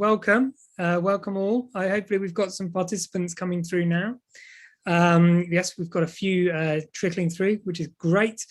welcome all. Hopefully we've got some participants coming through now. Yes, we've got a few trickling through, which is great.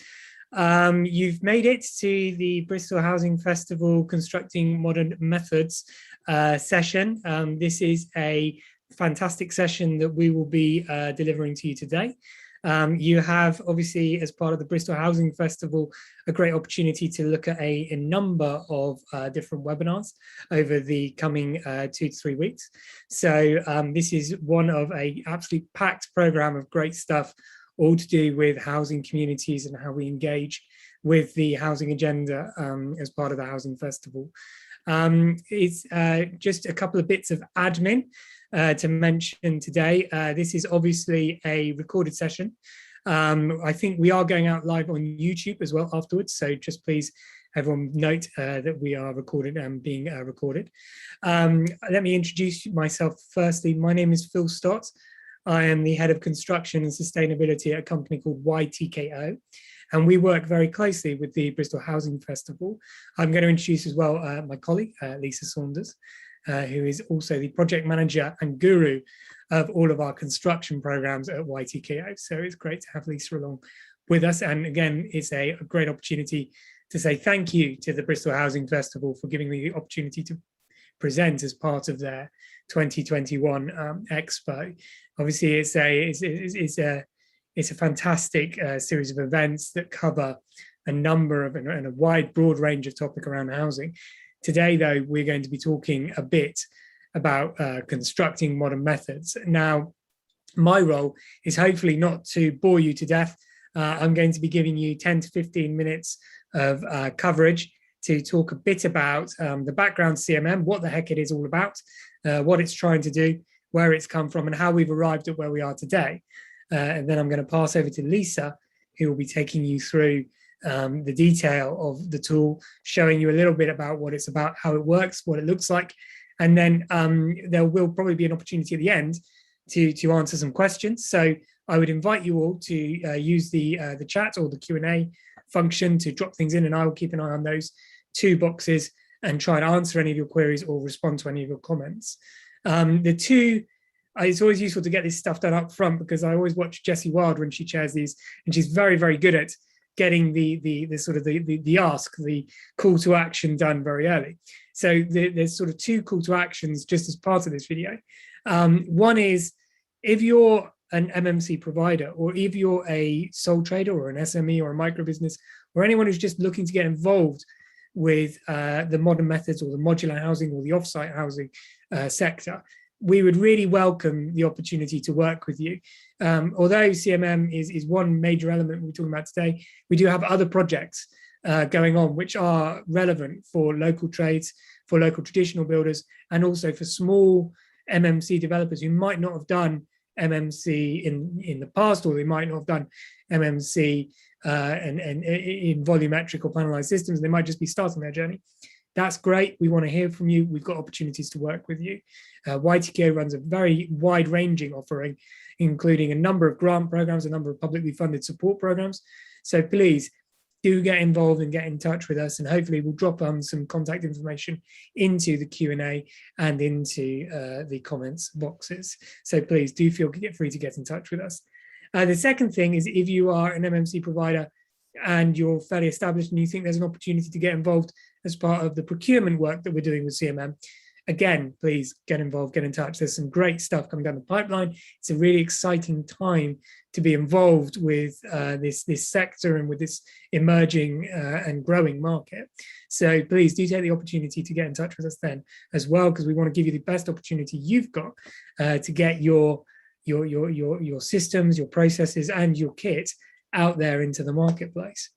You've made it to the Bristol Housing Festival Constructing Modern Methods session. This is a fantastic session that we will be delivering to you today. You have obviously, as part of the Bristol Housing Festival, a great opportunity to look at a number of different webinars over the coming 2 to 3 weeks. So this is one of a absolutely packed program of great stuff, all to do with housing communities and how we engage with the housing agenda as part of the Housing Festival. It's just a couple of bits of admin to mention today. This is obviously a recorded session. I think we are going out live on YouTube as well afterwards, so just please everyone note that we are recorded and being recorded. Let me introduce myself firstly. My name is Phil Stotz. I am the head of construction and sustainability at a company called YTKO, and we work very closely with the Bristol Housing Festival. I'm going to introduce as well my colleague, Lisa Saunders, who is also the project manager and guru of all of our construction programs at YTKO. So it's great to have Lisa along with us. And again, it's a great opportunity to say thank you to the Bristol Housing Festival for giving me the opportunity to present as part of their 2021 Expo. Obviously, it's a fantastic series of events that cover a number of and a wide, broad range of topic around housing. Today, though, we're going to be talking a bit about constructing modern methods. Now, my role is hopefully not to bore you to death. I'm going to be giving you 10 to 15 minutes of coverage to talk a bit about the background CMM, what the heck it is all about, what it's trying to do, where it's come from, and how we've arrived at where we are today. And then I'm going to pass over to Lisa, who will be taking you through the detail of the tool, showing you a little bit about what it's about, how it works, what it looks like. And then there will probably be an opportunity at the end to answer some questions. So I would invite you all to use the chat or the Q&A function to drop things in, and I will keep an eye on those 2 boxes and try to answer any of your queries or respond to any of your comments. It's always useful to get this stuff done up front, because I always watch Jessie Wild when she chairs these, and she's very, very good at getting the sort of the ask, the call to action done very early. So there's sort of 2 call to actions just as part of this video. One is, if you're an MMC provider, or if you're a sole trader or an SME or a micro business, or anyone who's just looking to get involved with the modern methods or the modular housing or the offsite housing sector, we would really welcome the opportunity to work with you. Although CMM is one major element we're talking about today, we do have other projects going on which are relevant for local trades, for local traditional builders, and also for small MMC developers who might not have done MMC in the past, or they might not have done MMC and in volumetric or panelized systems. They might just be starting their journey. That's great. We want to hear from you. We've got opportunities to work with you. YTKO runs a very wide-ranging offering, including a number of grant programs, a number of publicly funded support programs. So please do get involved and get in touch with us, and hopefully we'll drop some contact information into the Q&A and into the comments boxes. So please do feel free to get in touch with us. The second thing is, if you are an MMC provider and you're fairly established and you think there's an opportunity to get involved as part of the procurement work that we're doing with CMM, again, please get involved, get in touch. There's some great stuff coming down the pipeline. It's a really exciting time to be involved with this sector and with this emerging and growing market. So please do take the opportunity to get in touch with us then as well, because we want to give you the best opportunity you've got to get your systems, your processes, and your kit out there into the marketplace.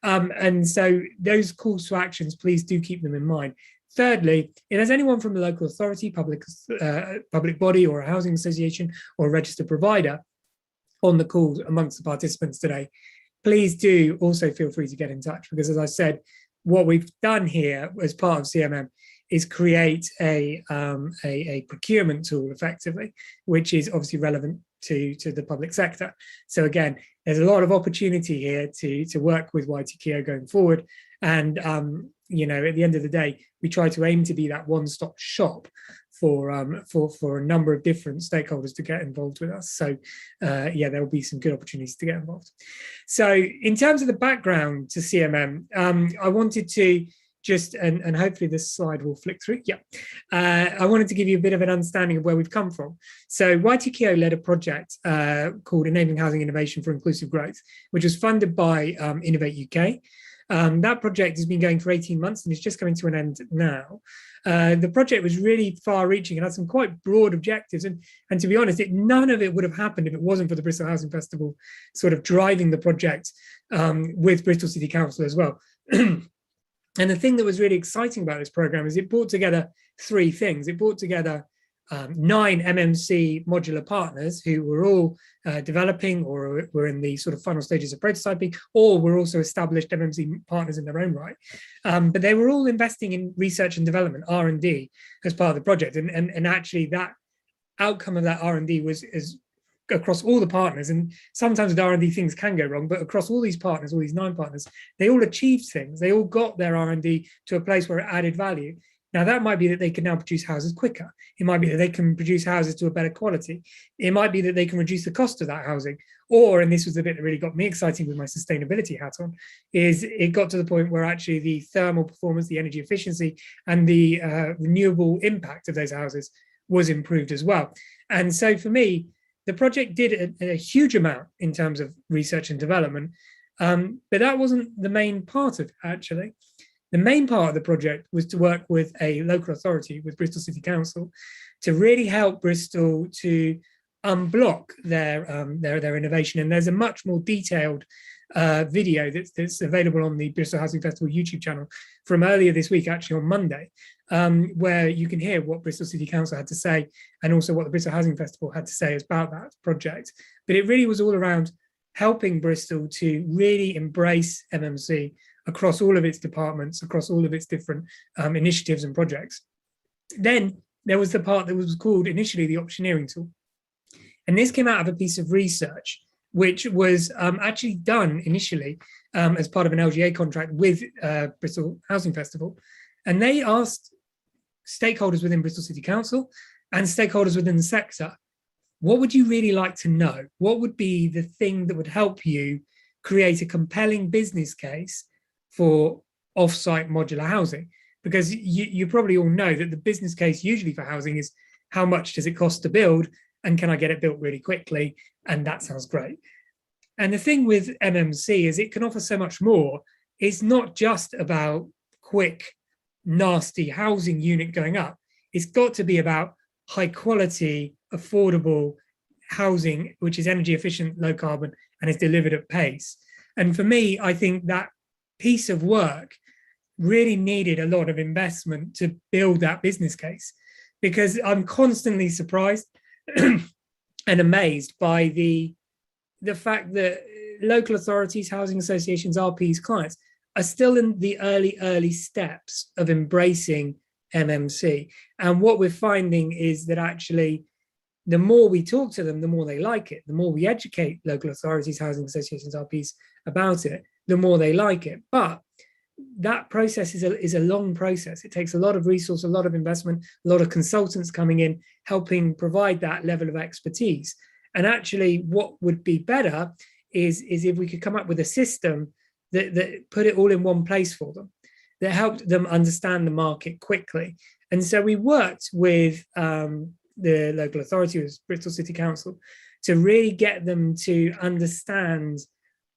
And so those calls to actions, please do keep them in mind. Thirdly, if there's anyone from the local authority, public body, or a housing association, or a registered provider on the call amongst the participants today, please do also feel free to get in touch, because as I said, what we've done here as part of CMM is create a procurement tool effectively, which is obviously relevant to the public sector. So again, there's a lot of opportunity here to work with YTKO going forward. And you know, at the end of the day, we try to aim to be that one-stop shop for a number of different stakeholders to get involved with us. So yeah, there will be some good opportunities to get involved. So in terms of the background to CMM, I wanted to just, and hopefully this slide will flick through. Yeah, I wanted to give you a bit of an understanding of where we've come from. So YTKO led a project called Enabling Housing Innovation for Inclusive Growth, which was funded by Innovate UK. That project has been going for 18 months and is just coming to an end now. The project was really far-reaching and had some quite broad objectives. And to be honest, none of it would have happened if it wasn't for the Bristol Housing Festival sort of driving the project with Bristol City Council as well. And the thing that was really exciting about this program is it brought together three things. It brought together 9 MMC modular partners who were all developing or were in the sort of final stages of prototyping, or were also established MMC partners in their own right. But they were all investing in research and development, R&D, as part of the project. And actually that outcome of that R&D was across all the partners, and sometimes with R&D things can go wrong, but across all these partners, all these 9 partners, they all achieved things. They all got their R&D to a place where it added value. Now, that might be that they can now produce houses quicker. It might be that they can produce houses to a better quality. It might be that they can reduce the cost of that housing. Or, and this was the bit that really got me exciting with my sustainability hat on, is it got to the point where actually the thermal performance, the energy efficiency, and the renewable impact of those houses was improved as well. And so for me, the project did a huge amount in terms of research and development, but that wasn't the main part of it, actually. The main part of the project was to work with a local authority, with Bristol City Council, to really help Bristol to unblock their innovation. And there's a much more detailed video that's available on the Bristol Housing Festival YouTube channel from earlier this week, actually on Monday, where you can hear what Bristol City Council had to say and also what the Bristol Housing Festival had to say about that project. But it really was all around helping Bristol to really embrace MMC across all of its departments, across all of its different initiatives and projects. Then there was the part that was called initially the optioneering tool. And this came out of a piece of research, which was actually done initially as part of an LGA contract with Bristol Housing Festival. And they asked stakeholders within Bristol City Council and stakeholders within the sector, what would you really like to know? What would be the thing that would help you create a compelling business case for off-site modular housing? Because you probably all know that the business case usually for housing is how much does it cost to build and can I get it built really quickly? And that sounds great. And the thing with MMC is it can offer so much more. It's not just about quick, nasty housing unit going up. It's got to be about high quality, affordable housing, which is energy efficient, low carbon, and is delivered at pace. And for me, I think that piece of work really needed a lot of investment to build that business case, because I'm constantly surprised and amazed by the fact that local authorities, housing associations, RPs, clients are still in the early steps of embracing MMC. And what we're finding is that actually the more we talk to them, the more they like it. The more we educate local authorities, housing associations, RPs about it, the more they like it. But that process is a long process. It takes a lot of resource, a lot of investment, a lot of consultants coming in, helping provide that level of expertise. And actually what would be better is if we could come up with a system that put it all in one place for them, that helped them understand the market quickly. And so we worked with the local authority, was Bristol City Council, to really get them to understand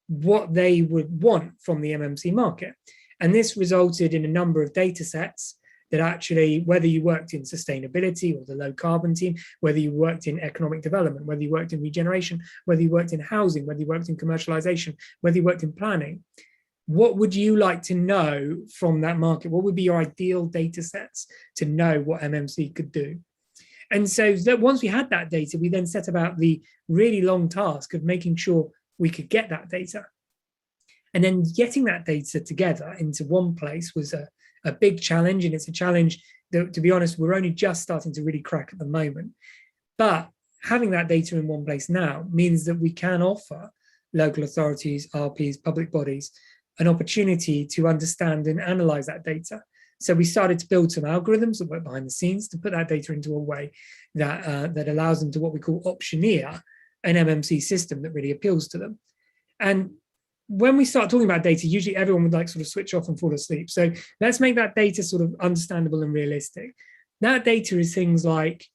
what they would want from the MMC market. And this resulted in a number of data sets that actually, whether you worked in sustainability or the low carbon team, whether you worked in economic development, whether you worked in regeneration, whether you worked in housing, whether you worked in commercialization, whether you worked in planning, what would you like to know from that market? What would be your ideal data sets to know what MMC could do? And so that once we had that data, we then set about the really long task of making sure we could get that data. And then getting that data together into one place was a big challenge. And it's a challenge that, to be honest, we're only just starting to really crack at the moment. But having that data in one place now means that we can offer local authorities, RPs, public bodies, an opportunity to understand and analyze that data. So we started to build some algorithms that work behind the scenes to put that data into a way that that allows them to what we call optioneer an MMC system that really appeals to them. And when we start talking about data, usually everyone would like sort of switch off and fall asleep. So let's make that data sort of understandable and realistic. That data is things like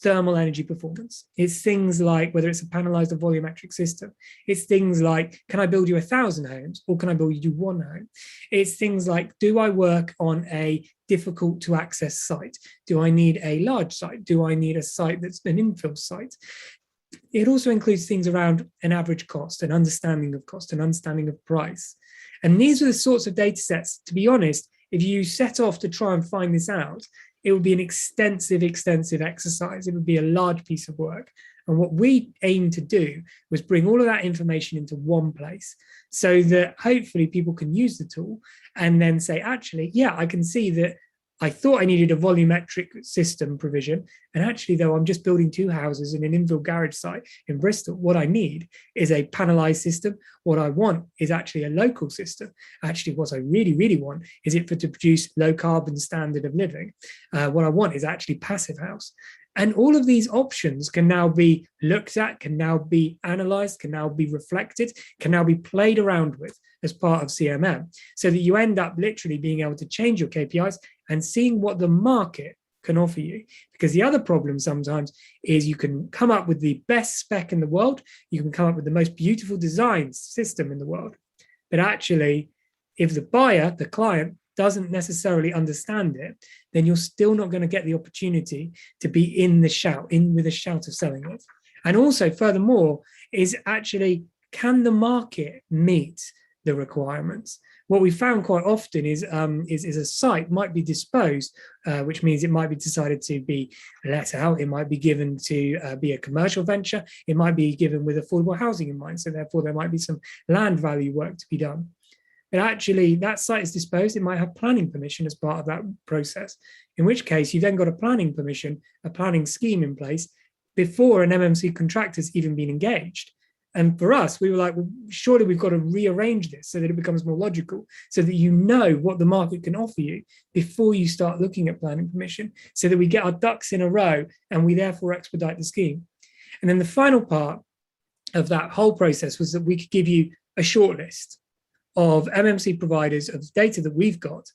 thermal energy performance. It's things like whether it's a panelized or volumetric system. It's things like, can I build you 1,000 homes or can I build you 1 home? It's things like, do I work on a difficult to access site? Do I need a large site? Do I need a site that's an infill site? It also includes things around an average cost, an understanding of cost, an understanding of price. And these are the sorts of data sets, to be honest, if you set off to try and find this out, it would be an extensive exercise. It would be a large piece of work. And what we aimed to do was bring all of that information into one place so that hopefully people can use the tool and then say, actually, yeah, I can see that I thought I needed a volumetric system provision. And actually, though, I'm just building 2 houses in an infill garage site in Bristol. What I need is a panelized system. What I want is actually a local system. Actually, what I really want is it to produce low carbon standard of living. What I want is actually passive house. And all of these options can now be looked at, can now be analyzed, can now be reflected, can now be played around with as part of CMM, so that you end up literally being able to change your KPIs and seeing what the market can offer you. Because the other problem sometimes is you can come up with the best spec in the world, you can come up with the most beautiful design system in the world, but actually, if the buyer, the client, doesn't necessarily understand it, then you're still not going to get the opportunity to be in with a shout of selling it. And also, furthermore, is actually, can the market meet the requirements? What we found quite often is a site might be disposed, which means it might be decided to be let out. It might be given to be a commercial venture. It might be given with affordable housing in mind. So therefore, there might be some land value work to be done. But actually, that site is disposed. It might have planning permission as part of that process, in which case you've then got a planning permission, a planning scheme in place before an MMC contractor's even been engaged. And for us, we were like, well, surely we've got to rearrange this so that it becomes more logical, so that you know what the market can offer you before you start looking at planning permission, so that we get our ducks in a row and we therefore expedite the scheme. And then the final part of that whole process was that we could give you a shortlist of MMC providers of data that we've got,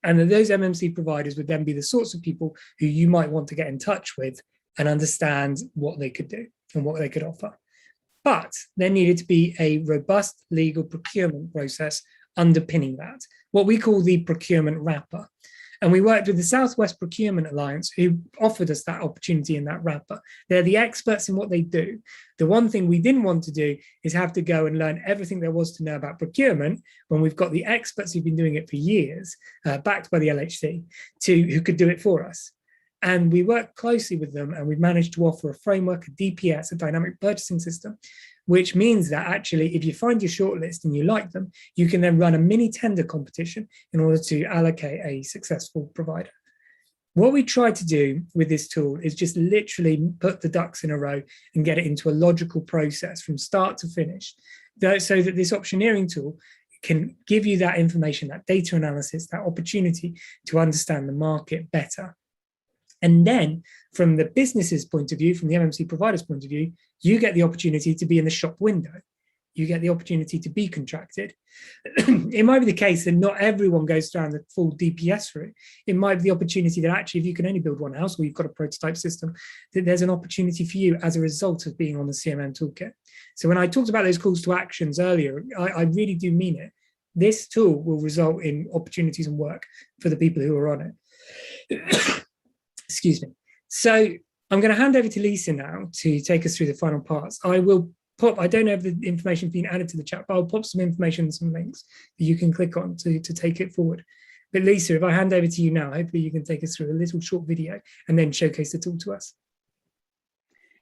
and that those MMC providers would then be the sorts of people who you might want to get in touch with and understand what they could do and what they could offer. But there needed to be a robust legal procurement process underpinning that, what we call the Procurement Wrapper. And we worked with the Southwest Procurement Alliance, who offered us that opportunity in that wrapper. They're the experts in what they do. The one thing we didn't want to do is have to go and learn everything there was to know about procurement when we've got the experts who've been doing it for years, backed by the LHC, who could do it for us. And we worked closely with them, and we've managed to offer a framework, a DPS, a dynamic purchasing system, which means that actually, if you find your shortlist and you like them, you can then run a mini tender competition in order to allocate a successful provider. What we try to do with this tool is just literally put the ducks in a row and get it into a logical process from start to finish, so that this optioneering tool can give you that information, that data analysis, that opportunity to understand the market better. And then from the business's point of view, from the MMC provider's point of view, you get the opportunity to be in the shop window. You get the opportunity to be contracted. It might be the case that not everyone goes down the full DPS route. It might be the opportunity that actually, if you can only build one house or you've got a prototype system, that there's an opportunity for you as a result of being on the CMM toolkit. So when I talked about those calls to actions earlier, I really do mean it. This tool will result in opportunities and work for the people who are on it. Excuse me. So I'm going to hand over to Lisa now to take us through the final parts. I will pop, I don't know if the information has been added to the chat, but I'll pop some information and some links that you can click on to take it forward. But Lisa, if I hand over to you now, hopefully you can take us through a little short video and then showcase the tool to us.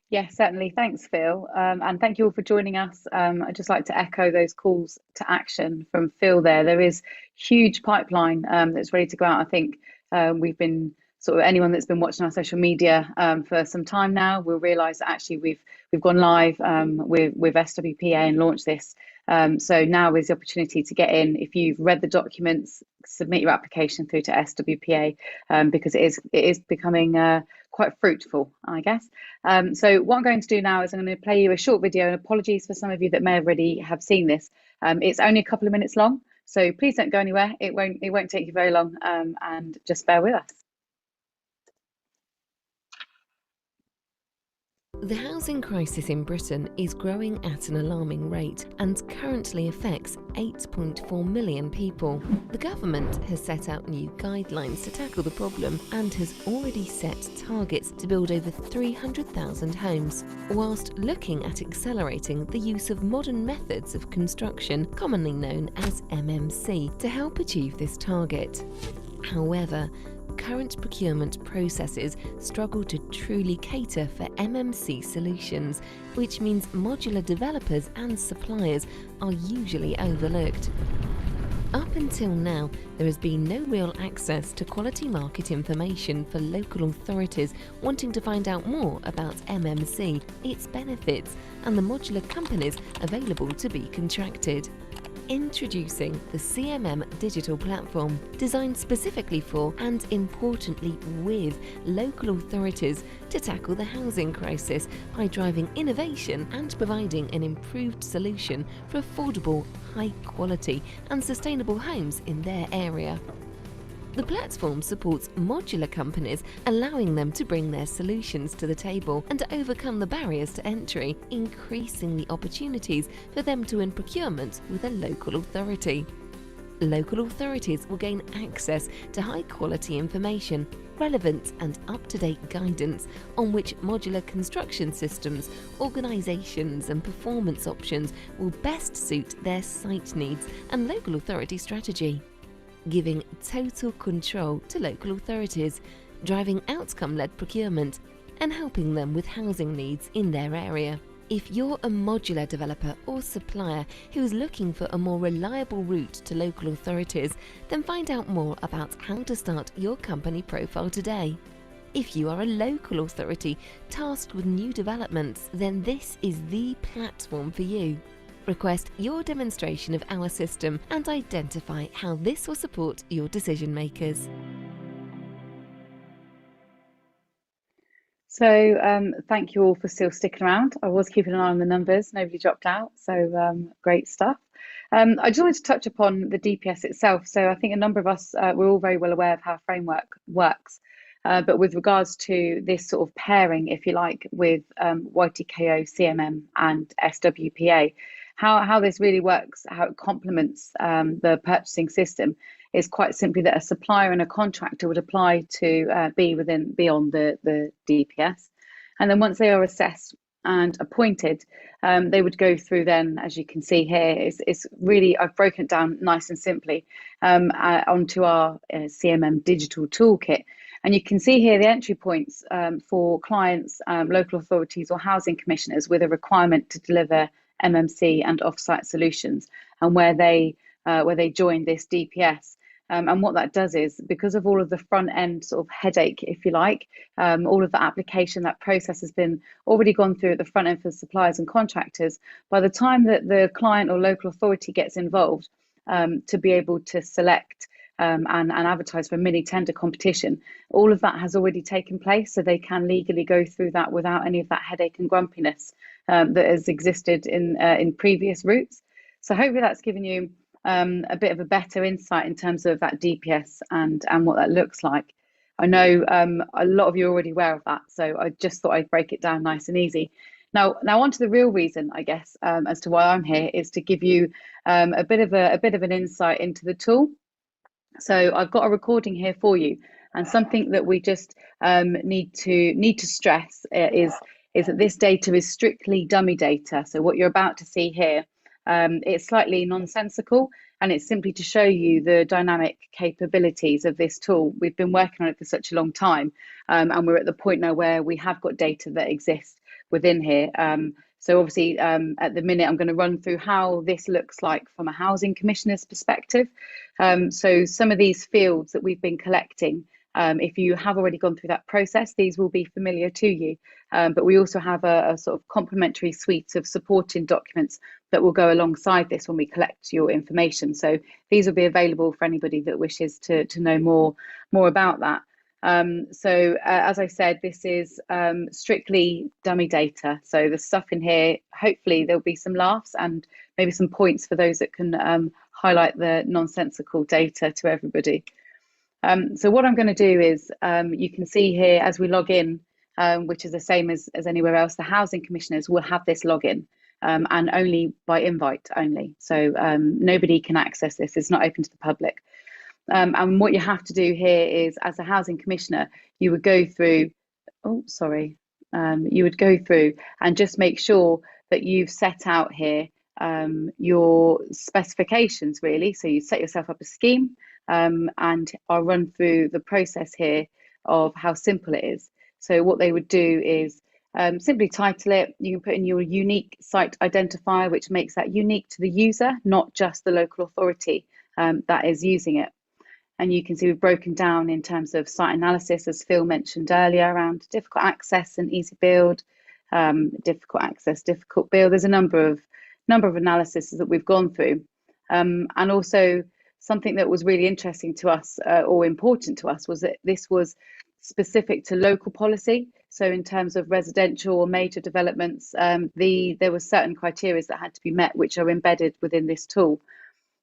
Yeah, certainly. Thanks, Phil. And thank you all for joining us. I'd just like to echo those calls to action from Phil there. There is huge pipeline that's ready to go out. I think we've been sort of, anyone that's been watching our social media for some time now will realise that actually we've gone live with SWPA and launched this So now is the opportunity to get in. If you've read the documents, submit your application through to SWPA, because it is becoming quite fruitful, I guess. So what I'm going to do now is I'm going to play you a short video, and apologies for some of you that may already have seen this. It's only a couple of minutes long, so please don't go anywhere. It won't take you very long, and just bear with us. The housing crisis in Britain is growing at an alarming rate and currently affects 8.4 million people. The government has set out new guidelines to tackle the problem and has already set targets to build over 300,000 homes, whilst looking at accelerating the use of modern methods of construction, commonly known as MMC, to help achieve this target. However, current procurement processes struggle to truly cater for MMC solutions, which means modular developers and suppliers are usually overlooked. Up until now, there has been no real access to quality market information for local authorities wanting to find out more about MMC, its benefits, and the modular companies available to be contracted. Introducing the Cmm digital platform, designed specifically for and importantly with local authorities to tackle the housing crisis by driving innovation and providing an improved solution for affordable, high quality and sustainable homes in their area. The platform supports modular companies, allowing them to bring their solutions to the table and to overcome the barriers to entry, increasing the opportunities for them to win procurement with a local authority. Local authorities will gain access to high-quality information, relevant and up-to-date guidance on which modular construction systems, organisations and performance options will best suit their site needs and local authority strategy, giving total control to local authorities, driving outcome-led procurement, and helping them with housing needs in their area. If you're a modular developer or supplier who is looking for a more reliable route to local authorities, then find out more about how to start your company profile today. If you are a local authority tasked with new developments, then this is the platform for you. Request your demonstration of our system and identify how this will support your decision makers. So thank you all for still sticking around. I was keeping an eye on the numbers, nobody dropped out, so great stuff. I just wanted to touch upon the DPS itself. So I think a number of us, we're all very well aware of how framework works. But with regards to this sort of pairing, if you like, with YTKO, CMM and SWPA, how this really works, how it complements the purchasing system is quite simply that a supplier and a contractor would apply to be beyond the DPS. And then once they are assessed and appointed, they would go through then, as you can see here, it's really, I've broken it down nice and simply onto our CMM digital toolkit. And you can see here the entry points for clients, local authorities or housing commissioners with a requirement to deliver MMC and offsite solutions, and where they join this DPS. And what that does is, because of all of the front end sort of headache, if you like, all of the application, that process has been already gone through at the front end for suppliers and contractors. By the time that the client or local authority gets involved to be able to select and advertise for a mini tender competition, all of that has already taken place, so they can legally go through that without any of that headache and grumpiness that has existed in previous routes. So hopefully that's given you a bit of a better insight in terms of that DPS and what that looks like. I know a lot of you are already aware of that, so I just thought I'd break it down nice and easy. Now on to the real reason, I guess, as to why I'm here, is to give you a bit of an insight into the tool. So I've got a recording here for you, and something that we just need to stress is that this data is strictly dummy data. So what you're about to see here, it's slightly nonsensical, and it's simply to show you the dynamic capabilities of this tool. We've been working on it for such a long time, and we're at the point now where we have got data that exists within here. So obviously, at the minute, I'm going to run through how this looks like from a housing commissioner's perspective. So some of these fields that we've been collecting, if you have already gone through that process, these will be familiar to you. But we also have a sort of complementary suite of supporting documents that will go alongside this when we collect your information. So these will be available for anybody that wishes to know more about that. As I said, this is strictly dummy data. So the stuff in here, hopefully there'll be some laughs and maybe some points for those that can highlight the nonsensical data to everybody. So what I'm going to do is, you can see here as we log in, which is the same as anywhere else, the housing commissioners will have this login, and only by invite only. So nobody can access this. It's not open to the public. And what you have to do here is, as a housing commissioner, you would go through, you would go through and just make sure that you've set out here your specifications, really. So you set yourself up a scheme, and I'll run through the process here of how simple it is. So what they would do is simply title it. You can put in your unique site identifier, which makes that unique to the user, not just the local authority that is using it. And you can see we've broken down in terms of site analysis, as Phil mentioned earlier, around difficult access and easy build, difficult access, difficult build. There's a number of analyses that we've gone through, and also something that was really interesting to us or important to us was that this was specific to local policy. So in terms of residential or major developments, there were certain criteria that had to be met, which are embedded within this tool.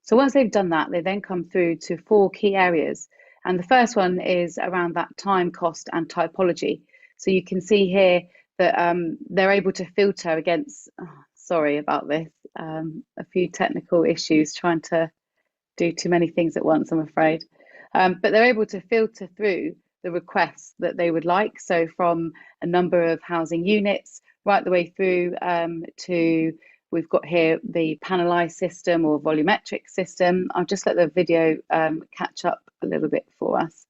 So once they've done that, they then come through to 4 key areas. And the first one is around that time, cost and typology. So you can see here that they're able to filter against, sorry about this, a few technical issues, trying to do too many things at once, I'm afraid. But they're able to filter through the requests that they would like. So from a number of housing units right the way through to, we've got here the panelized system or volumetric system. I'll just let the video catch up a little bit for us.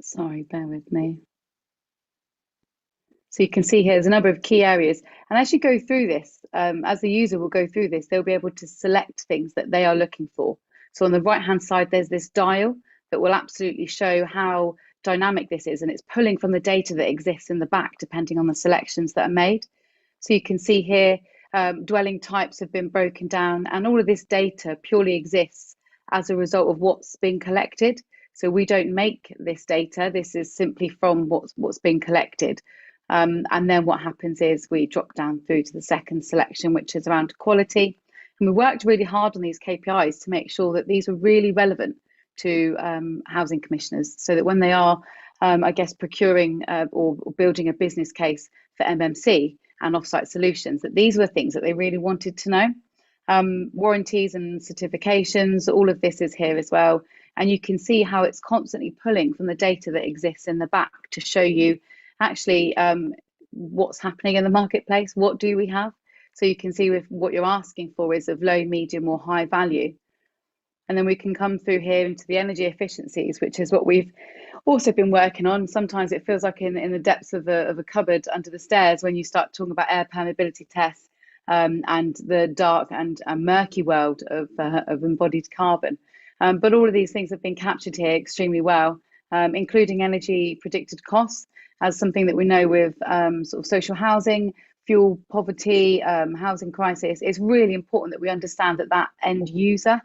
Sorry, bear with me. So you can see here there's a number of key areas. And as you go through this, as the user will go through this, they'll be able to select things that they are looking for. So on the right-hand side, there's this dial that will absolutely show how dynamic this is. And it's pulling from the data that exists in the back, depending on the selections that are made. So you can see here, dwelling types have been broken down, and all of this data purely exists as a result of what's been collected. So we don't make this data. This is simply from what's been collected. And then what happens is we drop down through to the second selection, which is around quality. And we worked really hard on these KPIs to make sure that these are really relevant to housing commissioners, so that when they are, I guess, procuring or building a business case for MMC and offsite solutions, that these were things that they really wanted to know. Warranties and certifications, all of this is here as well. And you can see how it's constantly pulling from the data that exists in the back to show you actually what's happening in the marketplace. What do we have? So you can see with what you're asking for is of low, medium or high value. And then we can come through here into the energy efficiencies, which is what we've also been working on. Sometimes it feels like in the depths of a cupboard under the stairs when you start talking about air permeability tests and the dark and murky world of embodied carbon. But all of these things have been captured here extremely well, including energy predicted costs as something that we know with sort of social housing, fuel poverty, housing crisis. It's really important that we understand that end user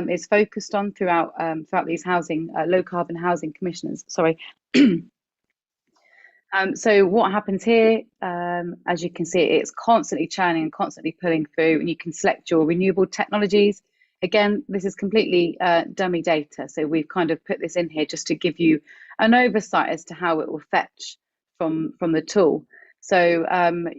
is focused on throughout these housing, low carbon housing commissioners. Sorry. So what happens here, as you can see, it's constantly churning and constantly pulling through, and you can select your renewable technologies. Again, this is completely dummy data. So we've kind of put this in here just to give you an oversight as to how it will fetch from the tool. So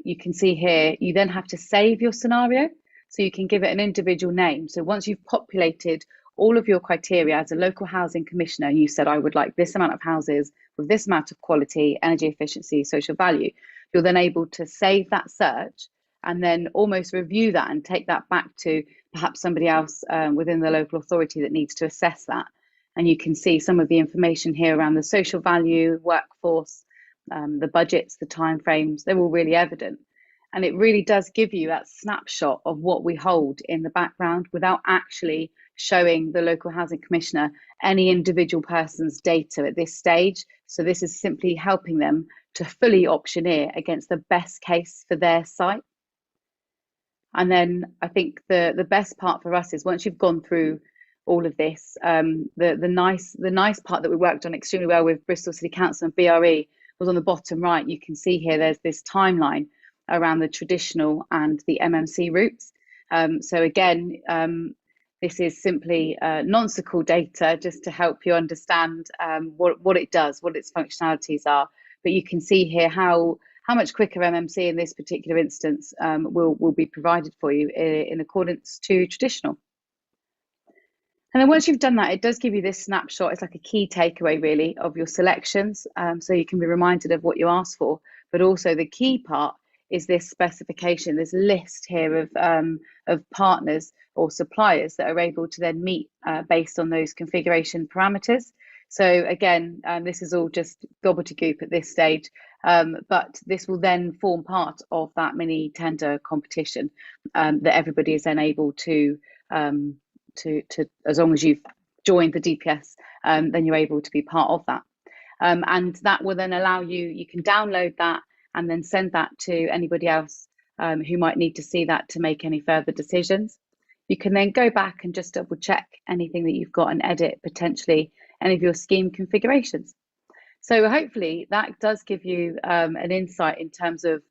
you can see here, you then have to save your scenario. So you can give it an individual name. So once you've populated all of your criteria as a local housing commissioner, you said, I would like this amount of houses with this amount of quality, energy efficiency, social value. You're then able to save that search and then almost review that and take that back to perhaps somebody else within the local authority that needs to assess that. And you can see some of the information here around the social value, workforce, the budgets, the timeframes, they're all really evident. And it really does give you that snapshot of what we hold in the background without actually showing the local housing commissioner any individual person's data at this stage. So this is simply helping them to fully optioneer against the best case for their site. And then I think the best part for us is once you've gone through all of this, the nice part that we worked on extremely well with Bristol City Council and BRE was on the bottom right. You can see here there's this timeline around the traditional and the MMC routes. So again, this is simply nonsensical data just to help you understand what it does, what its functionalities are. But you can see here how much quicker MMC in this particular instance will be provided for you in accordance to traditional. And then once you've done that, it does give you this snapshot. It's like a key takeaway really of your selections. So you can be reminded of what you asked for, but also the key part is this specification, this list here of partners or suppliers that are able to then meet based on those configuration parameters. So again, this is all just gobbledygook at this stage, but this will then form part of that mini tender competition that everybody is then able to as long as you've joined the DPS, then you're able to be part of that. And that will then allow you can download that and then send that to anybody else who might need to see that to make any further decisions. You can then go back and just double check anything that you've got and edit potentially any of your scheme configurations. So hopefully that does give you an insight in terms of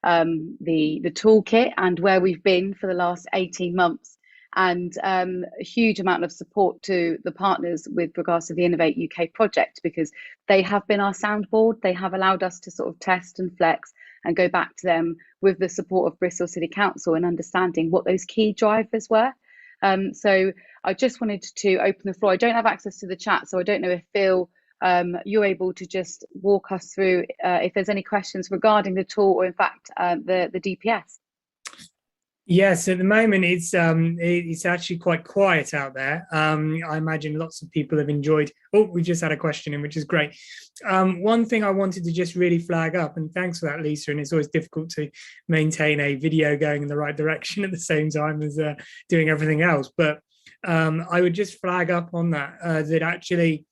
the toolkit and where we've been for the last 18 months, and a huge amount of support to the partners with regards to the Innovate UK project, because they have been our soundboard. They have allowed us to sort of test and flex and go back to them with the support of Bristol City Council and understanding what those key drivers were. So I just wanted to open the floor. I don't have access to the chat, so I don't know if Phil, you're able to just walk us through if there's any questions regarding the tool or in fact the DPS. Yes, at the moment it's actually quite quiet out there. I imagine lots of people have enjoyed. Oh, we just had a question in, which is great. One thing I wanted to just really flag up, and thanks for that, Lisa. And it's always difficult to maintain a video going in the right direction at the same time as doing everything else. But I would just flag up on that that actually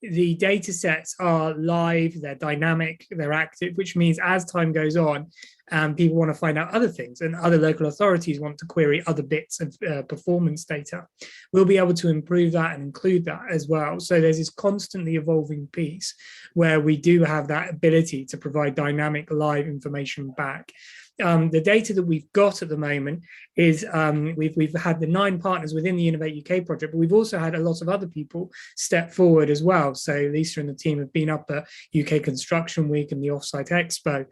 the data sets are live, they're dynamic, they're active, which means as time goes on, people want to find out other things and other local authorities want to query other bits of performance data. We'll be able to improve that and include that as well. So there's this constantly evolving piece where we do have that ability to provide dynamic live information back. The data that we've got at the moment is we've had the 9 partners within the Innovate UK project, but we've also had a lot of other people step forward as well. So Lisa and the team have been up at UK Construction Week and the Offsite Expo,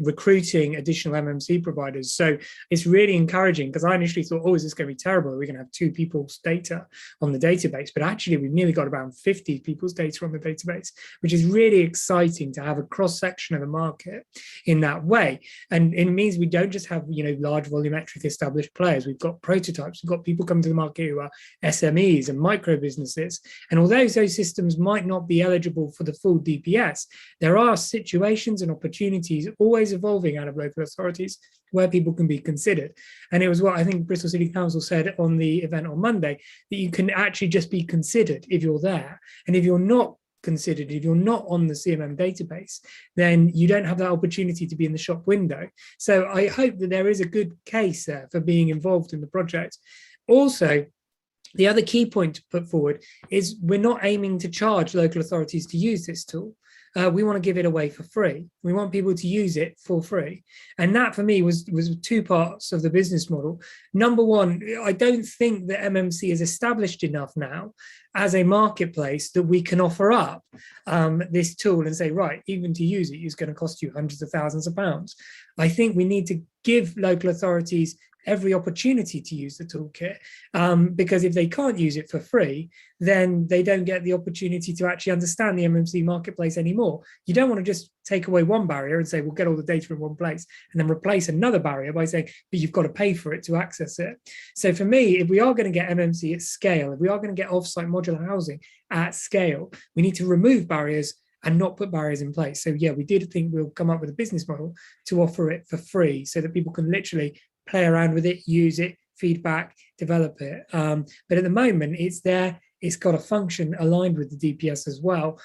recruiting additional MMC providers. So it's really encouraging, because I initially thought, oh, is this going to be terrible? We're going to have 2 people's data on the database, but actually we've nearly got around 50 people's data on the database, which is really exciting to have a cross section of the market in that way. And it means we don't just have, large volumetric established players. We've got prototypes. We've got people coming to the market who are SMEs and micro businesses. And although those systems might not be eligible for the full DPS, there are situations and opportunities always evolving out of local authorities where people can be considered. And it was what I think Bristol City Council said on the event on Monday, that you can actually just be considered if you're there. And if you're not considered, if you're not on the Cmm database, then you don't have that opportunity to be in the shop window. So I hope that there is a good case there for being involved in the project. Also, the other key point to put forward is we're not aiming to charge local authorities to use this tool. We want to give it away for free. We want people to use it for free. And that for me was 2 parts of the business model. Number one, I don't think that MMC is established enough now as a marketplace that we can offer up this tool and say, right, even to use it is going to cost you hundreds of thousands of pounds. I think we need to give local authorities every opportunity to use the toolkit, because if they can't use it for free, then they don't get the opportunity to actually understand the MMC marketplace anymore. You don't want to just take away one barrier and say, we'll get all the data in one place, and then replace another barrier by saying, but you've got to pay for it to access it. So for me, if we are going to get MMC at scale, if we are going to get offsite modular housing at scale, we need to remove barriers and not put barriers in place. So yeah, we did think we'll come up with a business model to offer it for free so that people can literally play around with it, use it, feedback, develop it. But at the moment, it's there. it's got a function aligned with the DPS as well,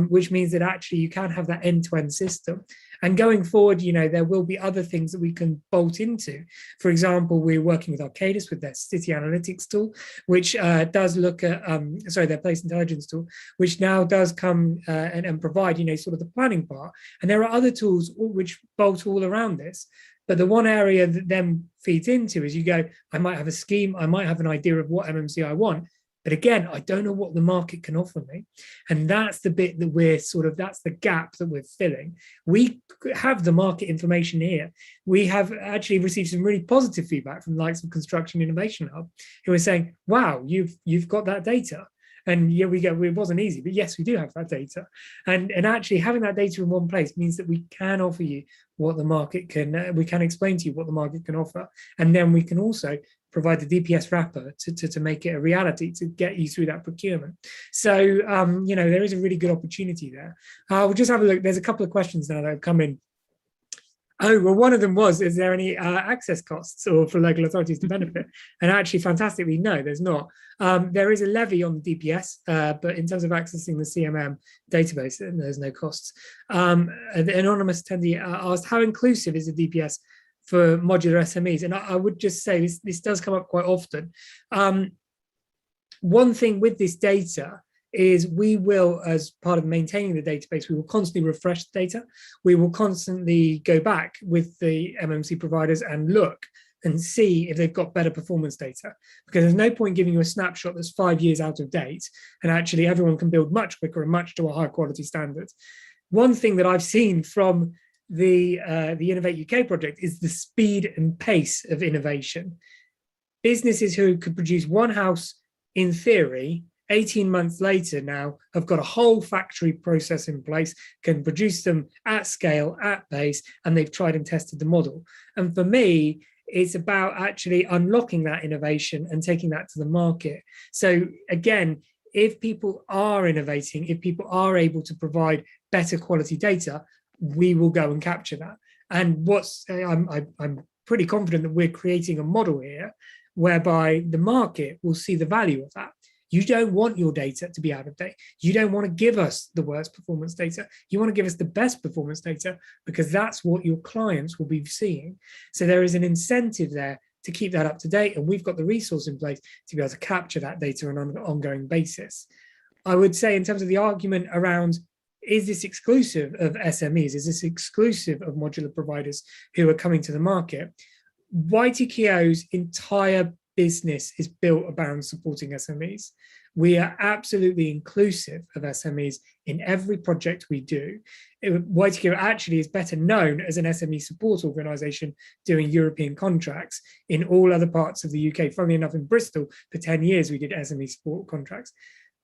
which means that actually you can have that end-to-end system. And going forward, there will be other things that we can bolt into. For example, we're working with Arcadis with their city analytics tool, which does look at, their place intelligence tool, which now does come and provide, sort of the planning part. And there are other tools which bolt all around this. But the one area that then feeds into is you go, I might have a scheme, I might have an idea of what MMC I want, but again, I don't know what the market can offer me. And that's the bit that that's the gap that we're filling. We have the market information here. We have actually received some really positive feedback from the likes of Construction Innovation Hub, who are saying, wow, you've got that data. And yeah, it wasn't easy, but yes, we do have that data. And actually having that data in one place means that we can offer you what the market can, we can explain to you what the market can offer. And then we can also provide the DPS wrapper to make it a reality, to get you through that procurement. So, there is a really good opportunity there. We'll just have a look. There's a couple of questions now that have come in. Oh, well, one of them was, is there any access costs or for local authorities to benefit? And actually, fantastically, no, there's not. There is a levy on the DPS, but in terms of accessing the CMM database, there's no costs. The anonymous attendee asked, how inclusive is the DPS for modular SMEs? And I would just say this does come up quite often. One thing with this data is we will, as part of maintaining the database, we will constantly refresh the data. We will constantly go back with the MMC providers and look and see if they've got better performance data, because there's no point giving you a snapshot that's 5 years out of date, and actually everyone can build much quicker and much to a high quality standard. One thing that I've seen from the Innovate UK project is the speed and pace of innovation. Businesses who could produce one house in theory 18 months later now have got a whole factory process in place, can produce them at scale, at pace, and they've tried and tested the model. And for me, it's about actually unlocking that innovation and taking that to the market. So again, if people are innovating, if people are able to provide better quality data, we will go and capture that. And I'm pretty confident that we're creating a model here whereby the market will see the value of that. You don't want your data to be out of date. You don't want to give us the worst performance data. You want to give us the best performance data, because that's what your clients will be seeing. So there is an incentive there to keep that up to date. And we've got the resource in place to be able to capture that data on an ongoing basis. I would say in terms of the argument around, is this exclusive of SMEs? Is this exclusive of modular providers who are coming to the market? YTKO's entire business is built around supporting SMEs. We are absolutely inclusive of SMEs in every project we do. YTKO actually is better known as an SME support organisation doing European contracts in all other parts of the UK. Funnily enough, in Bristol, for 10 years, we did SME support contracts.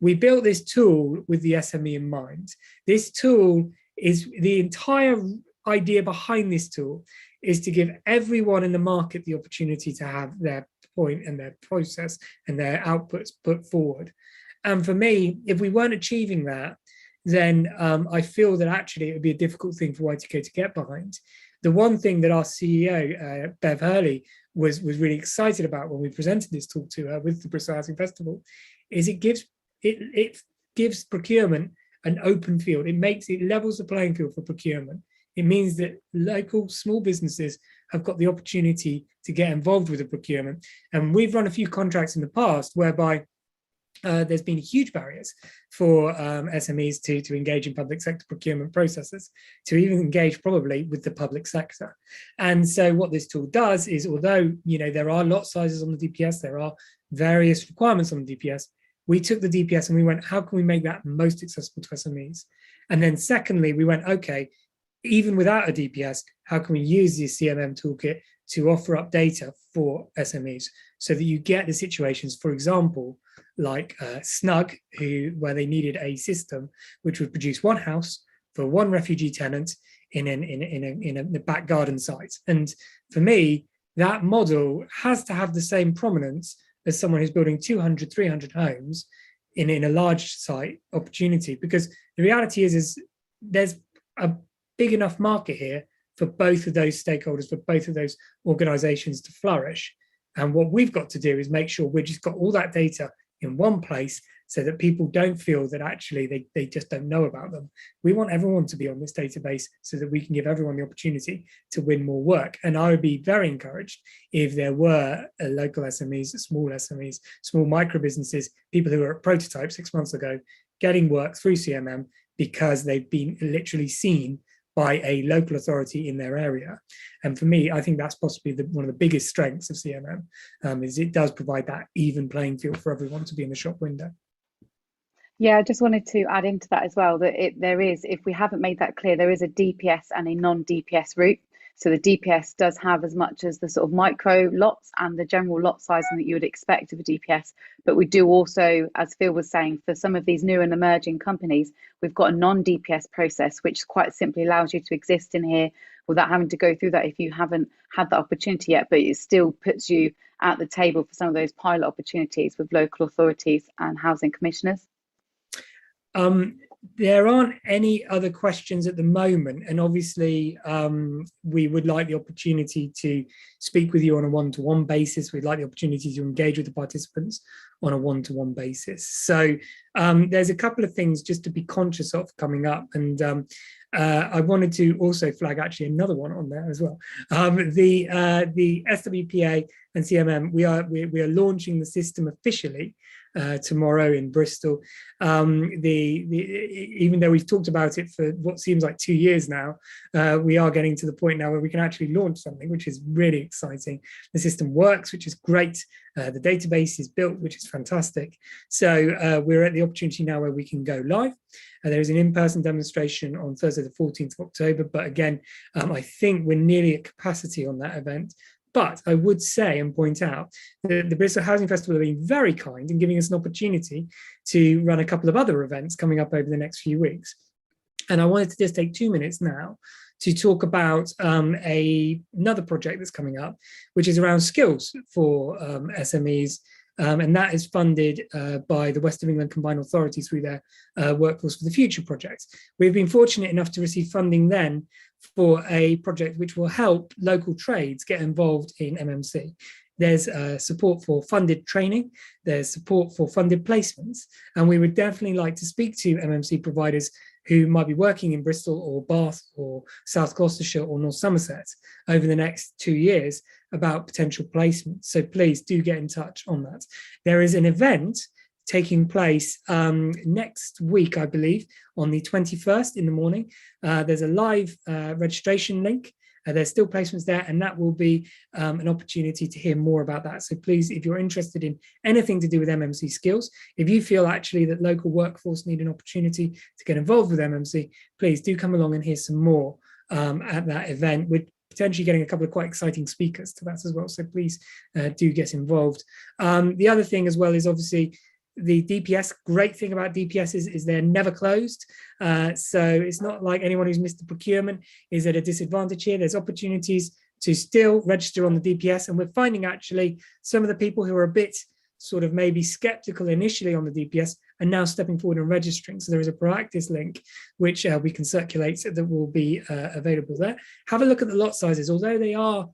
We built this tool with the SME in mind. This tool is the entire idea behind this tool is to give everyone in the market the opportunity to have their point and their process and their outputs put forward. And for me, if we weren't achieving that, then I feel that actually it would be a difficult thing for YTK to get behind. The one thing that our CEO, Bev Hurley, was really excited about when we presented this tool to her with the Bristol Housing Festival is it gives procurement an open field. It levels the playing field for procurement. It means that local small businesses have got the opportunity to get involved with the procurement. And we've run a few contracts in the past whereby there's been huge barriers for SMEs to engage in public sector procurement processes, to even engage probably with the public sector. And so what this tool does is, although there are lot sizes on the DPS, there are various requirements on the DPS, we took the DPS and we went, how can we make that most accessible to SMEs? And then secondly, we went, okay, even without a DPS, how can we use the CMM toolkit to offer up data for SMEs so that you get the situations, for example, like Snug, where they needed a system which would produce one house for one refugee tenant in a back garden site. And for me, that model has to have the same prominence as someone who's building 200, 300 homes in a large site opportunity, because the reality is there's a big enough market here for both of those stakeholders, for both of those organizations to flourish. And what we've got to do is make sure we've just got all that data in one place so that people don't feel that actually they just don't know about them. We want everyone to be on this database so that we can give everyone the opportunity to win more work. And I would be very encouraged if there were local SMEs, small micro businesses, people who were at prototype 6 months ago, getting work through CMM because they've been literally seen by a local authority in their area. And for me, I think that's possibly one of the biggest strengths of CMM, is it does provide that even playing field for everyone to be in the shop window. Yeah, I just wanted to add into that as well, that there is, if we haven't made that clear, there is a DPS and a non-DPS route. So the DPS does have as much as the sort of micro lots and the general lot sizing that you would expect of a DPS. But we do also, as Phil was saying, for some of these new and emerging companies, we've got a non-DPS process, which quite simply allows you to exist in here without having to go through that if you haven't had that opportunity yet. But it still puts you at the table for some of those pilot opportunities with local authorities and housing commissioners. There aren't any other questions at the moment, and obviously we would like the opportunity to speak with you on a one-to-one basis. We'd like the opportunity to engage with the participants on a one-to-one basis. So there's a couple of things just to be conscious of coming up, and I wanted to also flag actually another one on there as well. The SWPA and CMM, we are launching the system officially tomorrow in Bristol. Even though we've talked about it for what seems like 2 years now, we are getting to the point now where we can actually launch something, which is really exciting. The system works, which is great. The database is built, which is fantastic. So we're at the opportunity now where we can go live. There is an in-person demonstration on Thursday, the 14th of October. But again, I think we're nearly at capacity on that event. But I would say and point out that the Bristol Housing Festival have been very kind in giving us an opportunity to run a couple of other events coming up over the next few weeks. And I wanted to just take 2 minutes now to talk about another project that's coming up, which is around skills for SMEs. And that is funded by the West of England Combined Authority through their Workforce for the Future project. We've been fortunate enough to receive funding then for a project which will help local trades get involved in MMC. There's support for funded training, there's support for funded placements, and we would definitely like to speak to MMC providers who might be working in Bristol or Bath or South Gloucestershire or North Somerset over the next 2 years about potential placements. So please do get in touch on that. There is an event taking place next week, I believe, on the 21st in the morning. There's a live registration link. There's still placements there, and that will be an opportunity to hear more about that. So please, if you're interested in anything to do with MMC skills, if you feel actually that local workforce need an opportunity to get involved with MMC, please do come along and hear some more at that event. We're potentially getting a couple of quite exciting speakers to that as well. So please do get involved. The other thing as well is obviously the DPS. Great thing about DPS is they're never closed. So it's not like anyone who's missed the procurement is at a disadvantage here. There's opportunities to still register on the DPS. And we're finding actually some of the people who are a bit sort of maybe skeptical initially on the DPS are now stepping forward and registering. So there is a practice link which we can circulate that will be available there. Have a look at the lot sizes. Although they are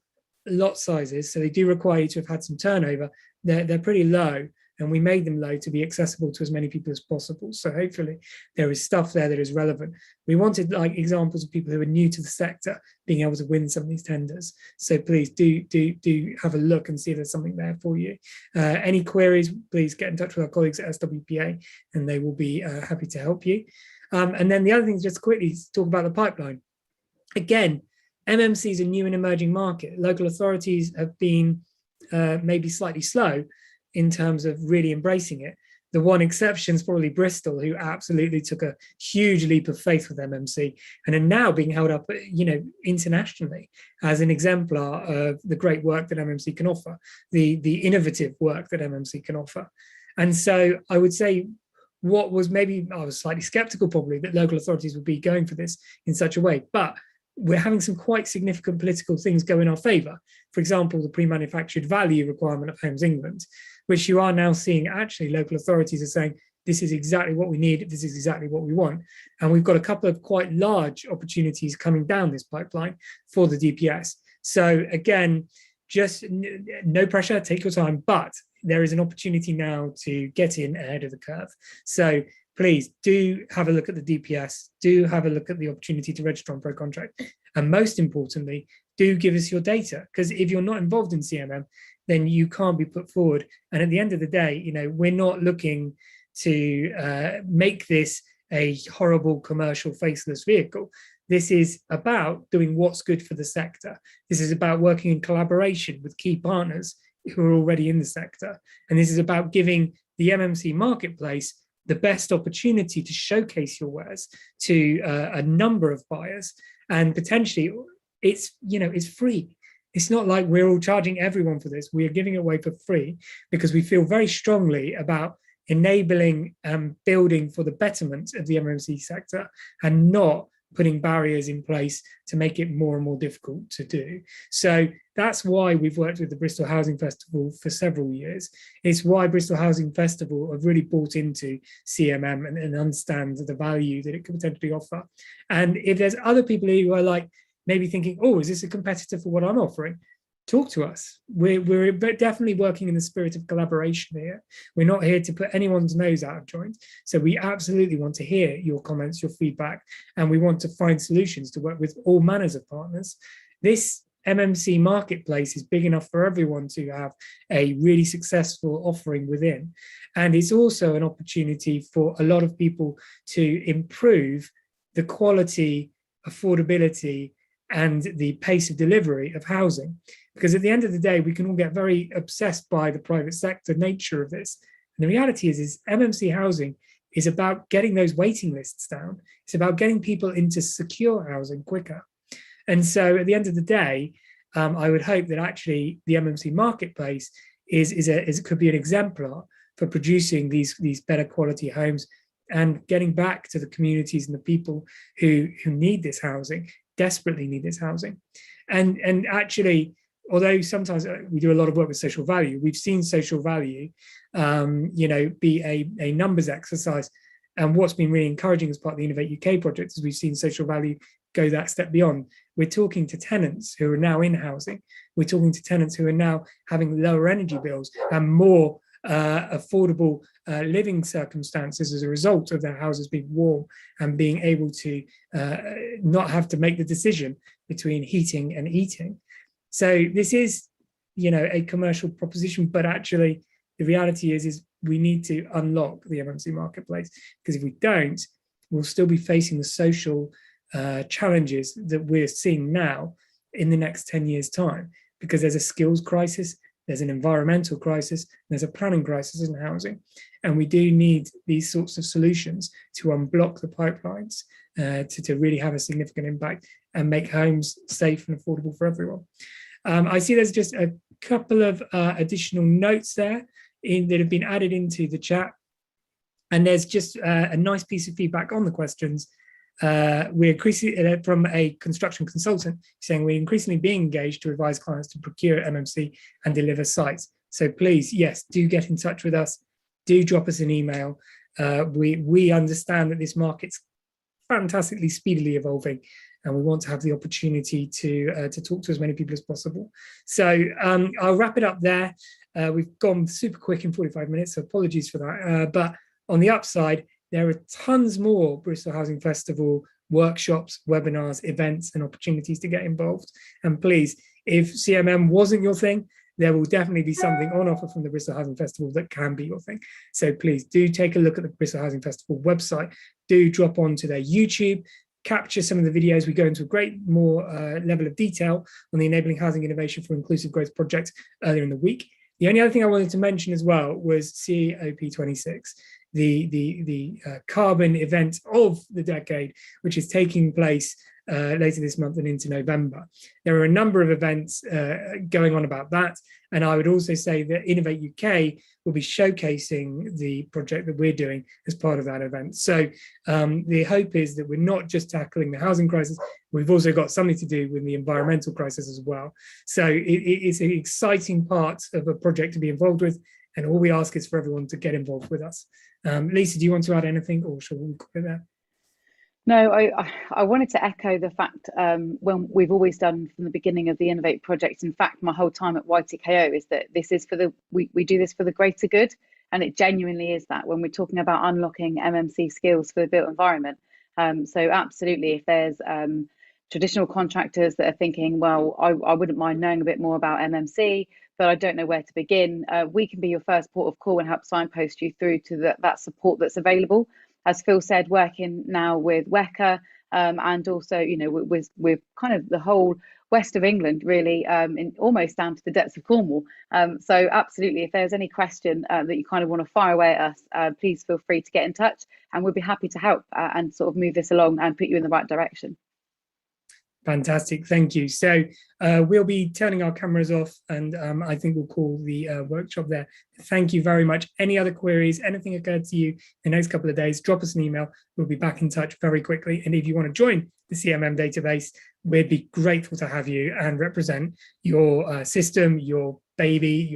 lot sizes, so they do require you to have had some turnover, they're pretty low. And we made them low to be accessible to as many people as possible. So hopefully there is stuff there that is relevant. We wanted like examples of people who are new to the sector being able to win some of these tenders. So please do have a look and see if there's something there for you. Any queries, please get in touch with our colleagues at SWPA and they will be happy to help you. And then the other thing is just quickly talk about the pipeline. Again, MMC is a new and emerging market. Local authorities have been maybe slightly slow in terms of really embracing it. The one exception is probably Bristol, who absolutely took a huge leap of faith with MMC and are now being held up, internationally as an exemplar of the great work that MMC can offer, the innovative work that MMC can offer. And so I would say what was maybe, I was slightly skeptical probably that local authorities would be going for this in such a way, but we're having some quite significant political things go in our favour. For example, the pre-manufactured value requirement of Homes England, which you are now seeing actually local authorities are saying, this is exactly what we need, this is exactly what we want. And we've got a couple of quite large opportunities coming down this pipeline for the DPS. So again, just no pressure, take your time, but there is an opportunity now to get in ahead of the curve. So please do have a look at the DPS, do have a look at the opportunity to register on Pro Contract. And most importantly, do give us your data, because if you're not involved in CMM, then you can't be put forward. And at the end of the day, you know, we're not looking to make this a horrible commercial faceless vehicle. This is about doing what's good for the sector. This is about working in collaboration with key partners who are already in the sector. And this is about giving the MMC marketplace the best opportunity to showcase your wares to a number of buyers. And potentially it's, you know, it's free. It's not like we're all charging everyone for this. We are giving it away for free because we feel very strongly about enabling building for the betterment of the MMC sector and not putting barriers in place to make it more and more difficult to do. So that's why we've worked with the Bristol Housing Festival for several years. It's why Bristol Housing Festival have really bought into CMM and understand the value that it could potentially offer. And if there's other people who are like maybe thinking, oh, is this a competitor for what I'm offering? Talk to us. We're definitely working in the spirit of collaboration here. We're not here to put anyone's nose out of joint. So we absolutely want to hear your comments, your feedback, and we want to find solutions to work with all manners of partners. This MMC marketplace is big enough for everyone to have a really successful offering within. And it's also an opportunity for a lot of people to improve the quality, affordability, and the pace of delivery of housing. Because at the end of the day, we can all get very obsessed by the private sector nature of this. And the reality is MMC housing is about getting those waiting lists down. It's about getting people into secure housing quicker. And so at the end of the day, I would hope that actually the MMC marketplace could be an exemplar for producing these better quality homes and getting back to the communities and the people who need this housing, desperately need this housing. And actually, although sometimes we do a lot of work with social value, we've seen social value, be a numbers exercise. And what's been really encouraging as part of the Innovate UK project is we've seen social value go that step beyond. We're talking to tenants who are now in housing. We're talking to tenants who are now having lower energy bills and more affordable living circumstances as a result of their houses being warm and being able to not have to make the decision between heating and eating. So this is, a commercial proposition, but actually the reality is we need to unlock the MMC marketplace, because if we don't, we'll still be facing the social challenges that we're seeing now in the next 10 years' time, because there's a skills crisis, there's an environmental crisis, there's a planning crisis in housing. And we do need these sorts of solutions to unblock the pipelines to really have a significant impact and make homes safe and affordable for everyone. I see there's just a couple of additional notes there that have been added into the chat. And there's just a nice piece of feedback on the questions. We're increasingly, from a construction consultant, saying we're increasingly being engaged to advise clients to procure MMC and deliver sites. So please, yes, do get in touch with us. Do drop us an email. We understand that this market's fantastically speedily evolving, and we want to have the opportunity to talk to as many people as possible. So I'll wrap it up there. We've gone super quick in 45 minutes, so apologies for that. But on the upside, there are tons more Bristol Housing Festival workshops, webinars, events, and opportunities to get involved. And please, if CMM wasn't your thing, there will definitely be something on offer from the Bristol Housing Festival that can be your thing. So please do take a look at the Bristol Housing Festival website. Do drop onto their YouTube, capture some of the videos. We go into a great more level of detail on the Enabling Housing Innovation for Inclusive Growth project earlier in the week. The only other thing I wanted to mention as well was COP26, the carbon event of the decade, which is taking place later this month and into November. There are a number of events going on about that. And I would also say that Innovate UK will be showcasing the project that we're doing as part of that event. So the hope is that we're not just tackling the housing crisis, we've also got something to do with the environmental crisis as well. So it's an exciting part of a project to be involved with. And all we ask is for everyone to get involved with us. Lisa, do you want to add anything, or shall we call it there? No, I wanted to echo the fact when we've always done from the beginning of the Innovate project. In fact, my whole time at YTKO is that this is we do this for the greater good, and it genuinely is that when we're talking about unlocking MMC skills for the built environment. So absolutely, if there's traditional contractors that are thinking, well, I wouldn't mind knowing a bit more about MMC, but I don't know where to begin, we can be your first port of call and help signpost you through to that support that's available. As Phil said, working now with WECA, and also, you know, we're kind of the whole west of England, really, in almost down to the depths of Cornwall. So absolutely, if there's any question that you kind of want to fire away at us, please feel free to get in touch, and we'll be happy to help and sort of move this along and put you in the right direction. Fantastic, thank you. So we'll be turning our cameras off, and I think we'll call the workshop there. Thank you very much. Any other queries, anything occurred to you in the next couple of days, drop us an email. We'll be back in touch very quickly. And if you want to join the CMM database, we'd be grateful to have you and represent your system, your baby,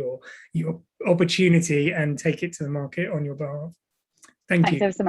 your opportunity, and take it to the market on your behalf. Thank you. Thanks ever so much.